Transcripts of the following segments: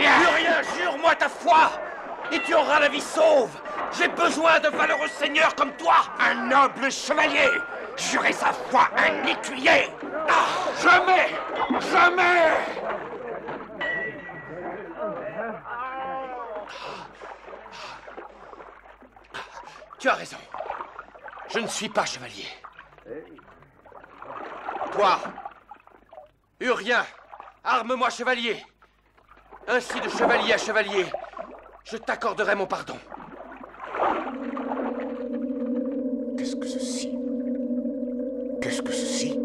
Urien, jure-moi ta foi, et tu auras la vie sauve. J'ai besoin de valeureux seigneurs comme toi. Un noble chevalier. Jurer sa foi, un écuyer. Ah, jamais, jamais. Tu as raison. Je ne suis pas chevalier. Toi, Urien, arme-moi chevalier. Ainsi de chevalier à chevalier, je t'accorderai mon pardon. Qu'est-ce que ceci? Qu'est-ce que ceci?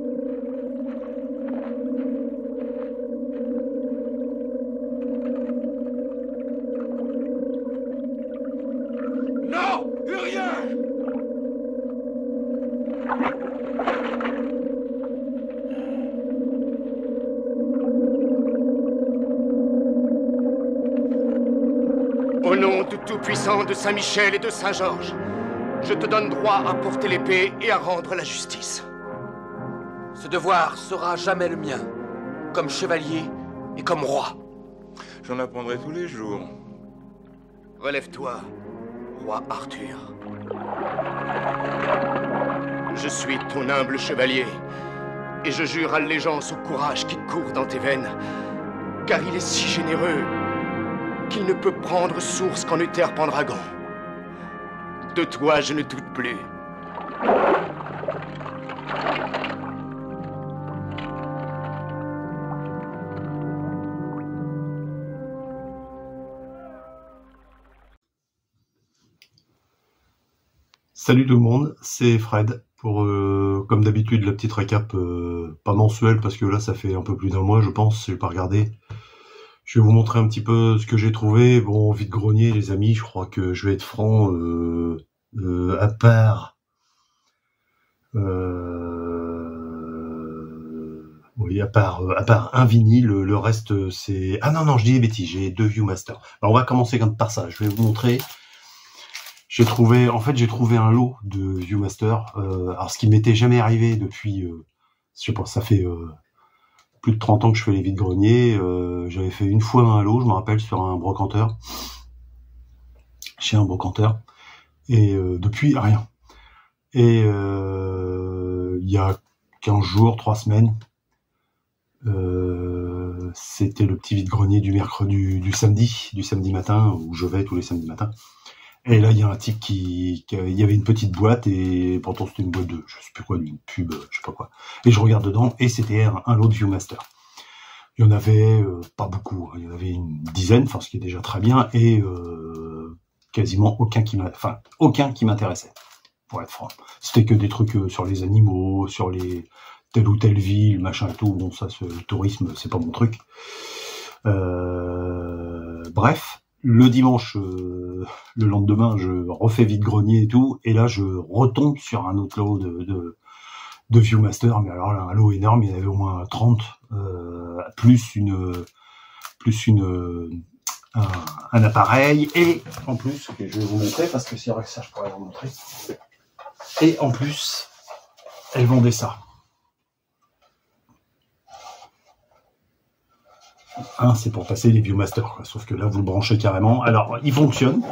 Non, Urien! Au nom du Tout-Puissant de Saint-Michel et de Saint-Georges, je te donne droit à porter l'épée et à rendre la justice. Ce devoir sera jamais le mien, comme chevalier et comme roi. J'en apprendrai tous les jours. Relève-toi, roi Arthur. Je suis ton humble chevalier, et je jure allégeance au courage qui court dans tes veines, car il est si généreux qu'il ne peut prendre source qu'en Uther Pendragon. De toi, je ne doute plus. Salut tout le monde, c'est Fred pour, comme d'habitude, la petite récap, pas mensuelle parce que là ça fait un peu plus d'un mois je pense, j'ai pas regardé. Je vais vous montrer un petit peu ce que j'ai trouvé. Bon, vide-grenier les amis, je crois que je vais être franc, à part... oui, à part un vinyle, le reste c'est... Ah non, je dis des bêtises, j'ai 2 Viewmaster. Alors on va commencer par ça, je vais vous montrer... J'ai trouvé un lot de Viewmaster. Alors ce qui m'était jamais arrivé depuis, je sais pas, ça fait plus de 30 ans que je fais les vides-greniers. J'avais fait une fois un lot, je me rappelle, sur un brocanteur, chez un brocanteur, et depuis rien. Et il y a 15 jours, 3 semaines, c'était le petit vide-grenier du mercredi, du samedi matin, où je vais tous les samedis matins. Et là, il y a un type il y avait une petite boîte, et pourtant c'était une boîte de, je sais plus quoi, d'une pub, je sais pas quoi. Et je regarde dedans, et c'était un lot de Viewmaster. Il y en avait pas beaucoup, il y en avait une dizaine, enfin ce qui est déjà très bien, et quasiment aucun qui m'intéressait, pour être franc. C'était que des trucs sur les animaux, sur les telle ou telle ville, machin et tout. Bon, ça, le tourisme, c'est pas mon truc. Bref. Le dimanche, le lendemain, je refais vide-grenier et tout, et là je retombe sur un autre lot de Viewmaster, mais alors là un lot énorme, il y en avait au moins 30, plus un appareil, et en plus, que je vais vous montrer, parce que c'est vrai que ça je pourrais vous montrer, et en plus, elles vendaient ça. C'est pour passer les Viewmaster, quoi. Sauf que là vous le branchez carrément. Alors il fonctionne.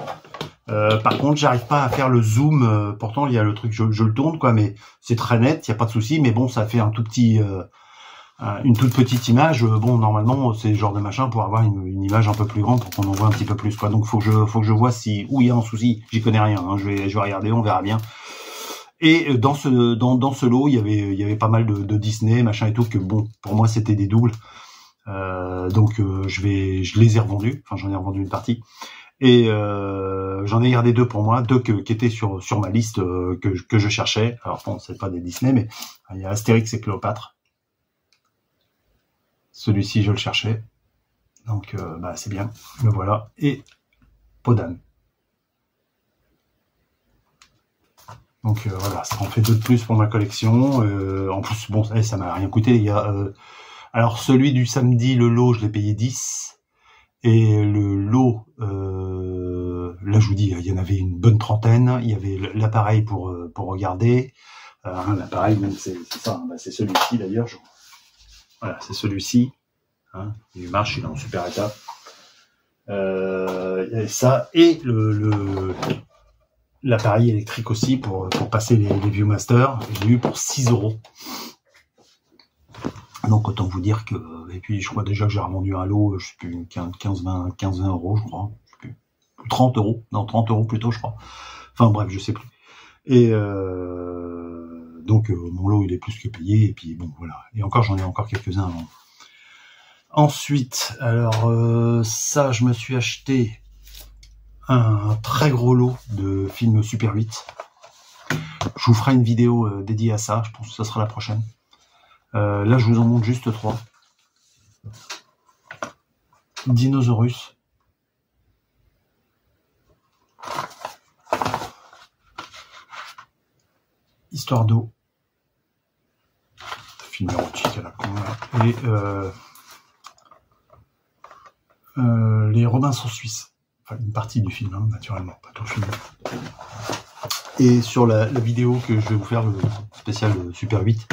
Par contre j'arrive pas à faire le zoom. Pourtant il y a le truc, je le tourne quoi, mais c'est très net, il y a pas de souci. Mais bon, ça fait un tout petit, une toute petite image. Bon, normalement c'est le genre de machin pour avoir une image un peu plus grande, pour qu'on en voit un petit peu plus quoi. Donc faut que je vois où il y a un souci. J'y connais rien. Hein. Je vais regarder, on verra bien. Et dans ce lot il y avait pas mal de Disney machin et tout, que bon pour moi c'était des doubles. Donc je les ai revendus, enfin j'en ai revendu une partie, et j'en ai gardé 2 pour moi, 2 qui étaient sur ma liste, que je cherchais. Alors bon, c'est pas des Disney, mais il y a Astérix et Cléopâtre. Celui-ci je le cherchais, donc c'est bien, le voilà. Et Podane. Donc voilà, ça en fait 2 de plus pour ma collection. En plus bon, ça m'a rien coûté les gars. Alors celui du samedi, le lot, je l'ai payé 10. Et le lot, là je vous dis, il y en avait une bonne trentaine. Il y avait l'appareil pour regarder. L'appareil, même c'est ça, hein, c'est celui-ci d'ailleurs. Voilà, c'est celui-ci. Hein, il marche, il est en super état. Il y avait ça et l'appareil électrique aussi pour passer les Viewmaster. J'ai eu pour 6 €. Donc autant vous dire que, et puis je crois déjà que j'ai revendu un lot, je sais plus, 15-20 €, je crois, je sais plus, 30 €, non 30 € plutôt je crois. Enfin bref, je sais plus. Et donc mon lot il est plus que payé, et puis bon voilà. Et encore j'en ai encore quelques-uns avant. Ensuite, alors ça je me suis acheté un très gros lot de films Super 8. Je vous ferai une vidéo dédiée à ça, je pense que ça sera la prochaine. Là, je vous en montre juste 3. Dinosaurus. Histoire d'eau. Film érotique à la con. Et les Robinson Suisses. Enfin, une partie du film, hein, naturellement, pas tout le film. Et sur la vidéo que je vais vous faire, le spécial Super 8,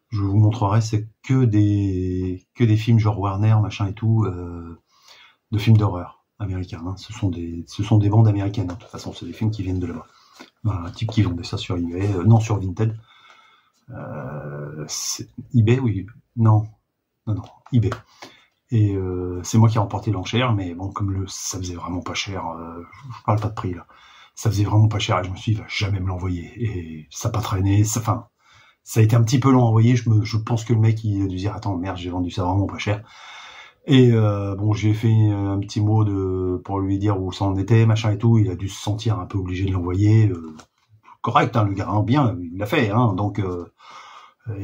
je vous montrerai, c'est que des films genre Warner, machin et tout, de films d'horreur américains. Hein. Ce sont des bandes américaines. Hein. De toute façon, c'est des films qui viennent de là-bas. Un type qui vendait ça sur eBay, non sur Vinted. eBay, oui, non, eBay. Et c'est moi qui ai remporté l'enchère, mais bon, comme ça faisait vraiment pas cher, je parle pas de prix là, ça faisait vraiment pas cher et je me suis dit, il va jamais me l'envoyer. Et ça n'a pas traîné, enfin. Ça a été un petit peu long à envoyer. Je pense que le mec il a dû dire attends merde j'ai vendu ça vraiment pas cher. Et bon j'ai fait un petit mot pour lui dire où ça en était machin et tout. Il a dû se sentir un peu obligé de l'envoyer. Correct hein, le gars hein, bien il l'a fait hein, donc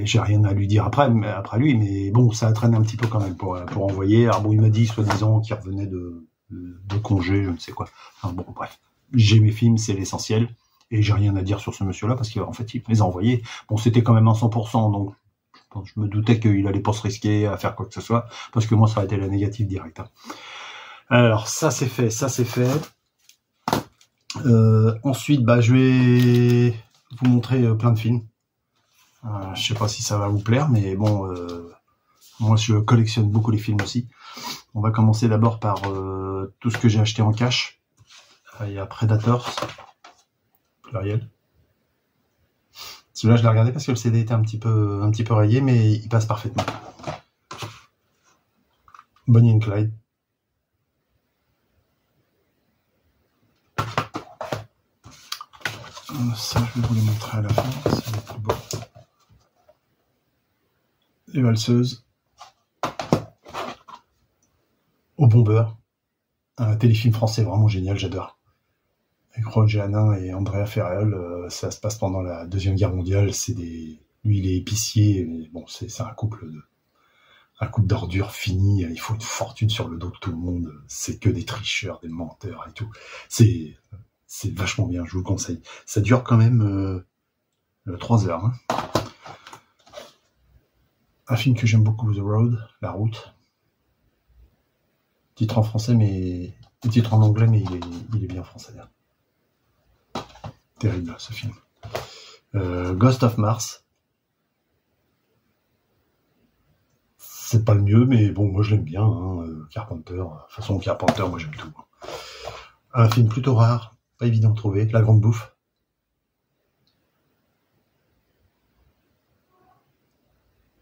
j'ai rien à lui dire après lui mais bon ça a traîné un petit peu quand même pour envoyer. Alors bon il m'a dit soi-disant qu'il revenait de congé je ne sais quoi. Enfin bon bref j'ai mes films c'est l'essentiel. Et j'ai rien à dire sur ce monsieur-là parce qu'en fait, il me les a envoyés. Bon, c'était quand même un 100%, donc je me doutais qu'il allait pas se risquer à faire quoi que ce soit, parce que moi, ça aurait été la négative directe. Hein. Alors, ça c'est fait. Ensuite, je vais vous montrer plein de films. Je sais pas si ça va vous plaire, mais bon, moi, je collectionne beaucoup les films aussi. On va commencer d'abord par tout ce que j'ai acheté en cash. Il y a Predators. Pluriel. Celui-là, je l'ai regardé parce que le CD était un petit peu rayé, mais il passe parfaitement. Bonnie and Clyde. Ça, je vais vous les montrer à la fin. C'est le plus beau. Les valseuses. Au bombeur. Un téléfilm français vraiment génial, j'adore. Avec Roger Hanin et Andrea Ferrell, ça se passe pendant la Deuxième Guerre mondiale. Lui, il est épicier, mais bon, c'est un couple d'ordures fini. Il faut une fortune sur le dos de tout le monde. C'est que des tricheurs, des menteurs et tout. C'est vachement bien, je vous le conseille. Ça dure quand même 3 heures. Hein. Un film que j'aime beaucoup, The Road, La Route. Titre en français, mais titre en anglais, mais il est bien français. Hein. Terrible ce film. Ghost of Mars. C'est pas le mieux, mais bon, moi je l'aime bien. Hein. Carpenter. De toute façon, Carpenter, moi j'aime tout. Un film plutôt rare, pas évident à trouver. La Grande Bouffe.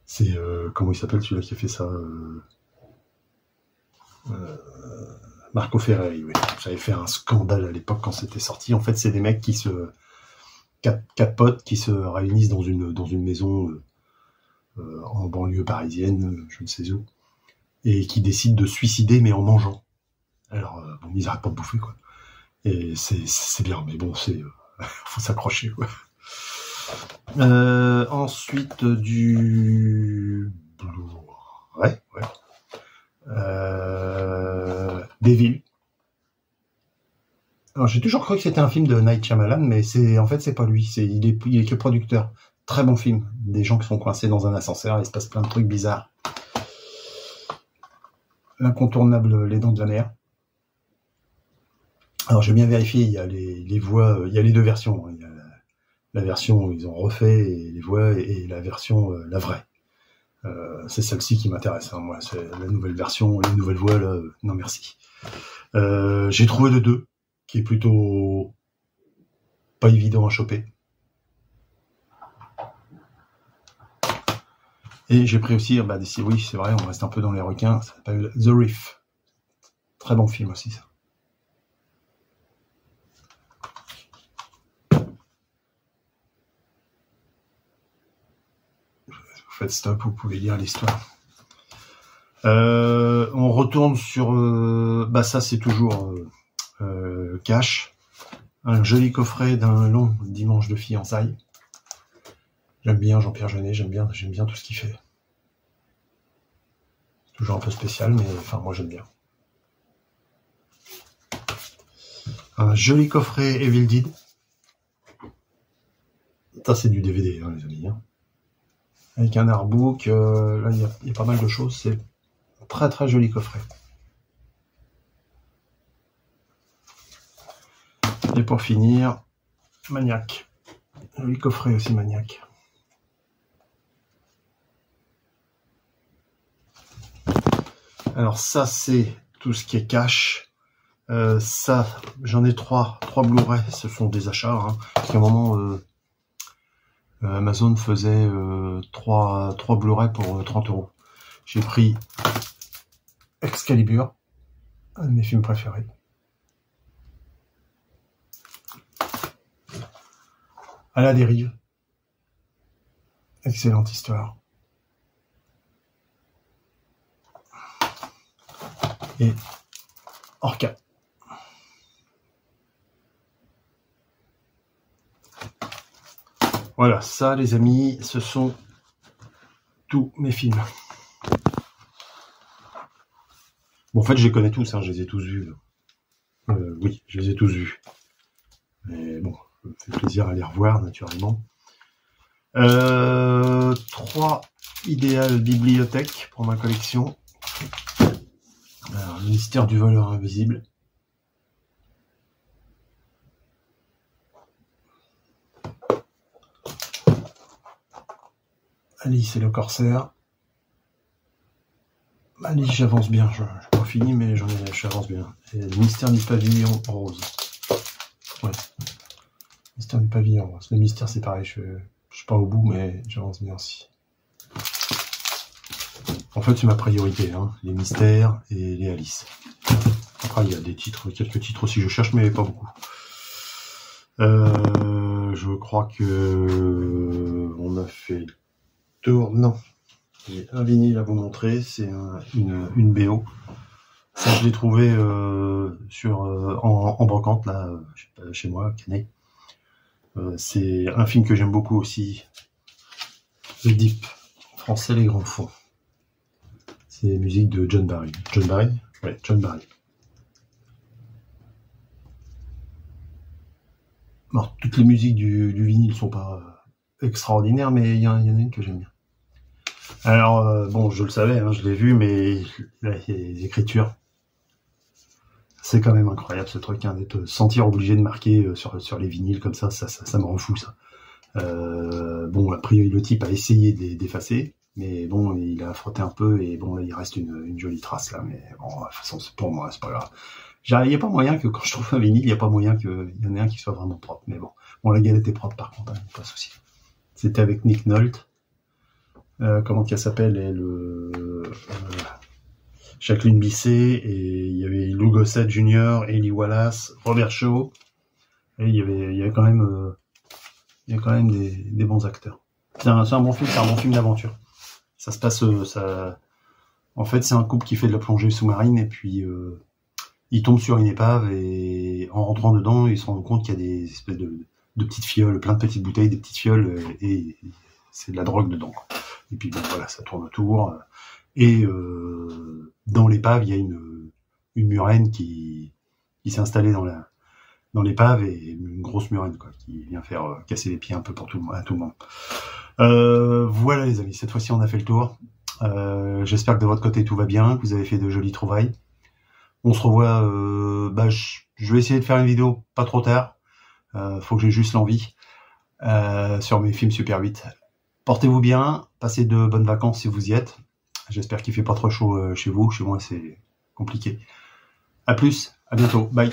C'est comment il s'appelle celui-là qui a fait ça Marco Ferreri, oui. J'avais fait un scandale à l'époque quand c'était sorti. En fait, c'est des mecs quatre potes qui se réunissent dans une maison en banlieue parisienne, je ne sais où, et qui décident de se suicider, mais en mangeant. Alors, bon, ils n'arrêtent pas de bouffer, quoi. Et c'est bien, mais bon, faut s'accrocher, quoi. Ensuite, du Blu-ray, ouais. Devil. Alors j'ai toujours cru que c'était un film de Night Shyamalan, mais en fait c'est pas lui. Il est que producteur. Très bon film. Des gens qui sont coincés dans un ascenseur, il se passe plein de trucs bizarres. L'incontournable Les Dents de la Mer. Alors j'ai bien vérifié, il y a les voix, il y a les deux versions. Il y a la version où ils ont refait les voix et la version la vraie. C'est celle-ci qui m'intéresse, hein, moi. C'est la nouvelle version, les nouvelles voix, là, non merci. J'ai trouvé le 2, qui est plutôt pas évident à choper. Et j'ai pris aussi, oui, c'est vrai, on reste un peu dans les requins, ça s'appelle The Reef. Très bon film aussi, ça. Vous faites stop, vous pouvez lire l'histoire. On retourne sur... ça, c'est toujours Cash. Un joli coffret d'un long dimanche de fiançailles. J'aime bien Jean-Pierre Jeunet, j'aime bien tout ce qu'il fait. Toujours un peu spécial, mais enfin, moi j'aime bien. Un joli coffret Evil Dead. Ça, c'est du DVD, hein, les amis. Hein. Avec un artbook, là, il y a pas mal de choses. C'est un très très joli coffret. Et pour finir, Maniac. Joli coffret aussi, Maniac. Alors ça, c'est tout ce qui est cash. Ça, j'en ai trois Blu-ray. Ce sont des achats. Hein, parce qu'à un moment, Amazon faisait 3 Blu-ray pour 30 €. J'ai pris Excalibur, un de mes films préférés. À la dérive. Excellente histoire. Et Orca. Voilà, ça les amis, ce sont tous mes films. Bon, en fait, je les connais tous, hein, je les ai tous vus. Oui, je les ai tous vus. Mais bon, ça me fait plaisir à les revoir, naturellement. 3 idéales bibliothèques pour ma collection. Alors, le mystère du voleur invisible. Alice et le corsaire. Alice, j'avance bien. Je n'ai pas fini, mais j'avance bien. Et le mystère du pavillon rose. Ouais. Mystère du pavillon rose. Le mystère, c'est pareil. Je suis pas au bout, mais j'avance bien aussi. En fait, c'est ma priorité, hein, les mystères et les Alice. Après, il y a des titres, quelques titres aussi, je cherche, mais pas beaucoup. Je crois que on a fait le tour. Non, j'ai un vinyle à vous montrer, c'est une BO. Ça, je l'ai trouvé en brocante, là, chez moi, Canet. C'est un film que j'aime beaucoup aussi. Le Deep, français, les grands fonds. C'est musique de John Barry. John Barry? Ouais, John Barry. Alors, toutes les musiques du vinyle ne sont pas extraordinaires, mais il y en a une que j'aime bien. Alors, bon, je le savais, hein, je l'ai vu, mais là, les écritures, c'est quand même incroyable ce truc, hein, d'être sentir obligé de marquer sur les vinyles comme ça me rend fou, ça. Bon, a priori, le type a essayé d'effacer, mais bon, il a frotté un peu, et bon, là, il reste une jolie trace, là, mais bon, de toute façon, pour moi, c'est pas grave. Il n'y a pas moyen que, quand je trouve un vinyle, il n'y a pas moyen qu'il y en ait un qui soit vraiment propre, mais bon. Bon, la galette est propre, par contre, hein, pas de souci. C'était avec Nick Nolte. Comment qu'elle s'appelle, Jacqueline Bisset, et il y avait Lou Gossett Jr., Eli Wallace, Robert Shaw, et il y avait quand même des bons acteurs. C'est un bon film d'aventure. Ça se passe, en fait, c'est un couple qui fait de la plongée sous-marine, et puis ils tombent sur une épave, et en rentrant dedans, ils se rendent compte qu'il y a des espèces de petites fioles, plein de petites bouteilles, des petites fioles, et c'est de la drogue dedans. Et puis bon, voilà, ça tourne autour. Et dans l'épave, il y a une murène qui s'est installée dans l'épave, et une grosse murène, quoi, qui vient faire casser les pieds un peu à tout le monde. Voilà les amis, cette fois-ci on a fait le tour. J'espère que de votre côté tout va bien, que vous avez fait de jolies trouvailles. On se revoit, je vais essayer de faire une vidéo pas trop tard. Faut que j'ai juste l'envie sur mes films Super 8. Portez-vous bien, passez de bonnes vacances si vous y êtes. J'espère qu'il fait pas trop chaud chez vous. Chez moi, c'est compliqué. À plus, à bientôt. Bye.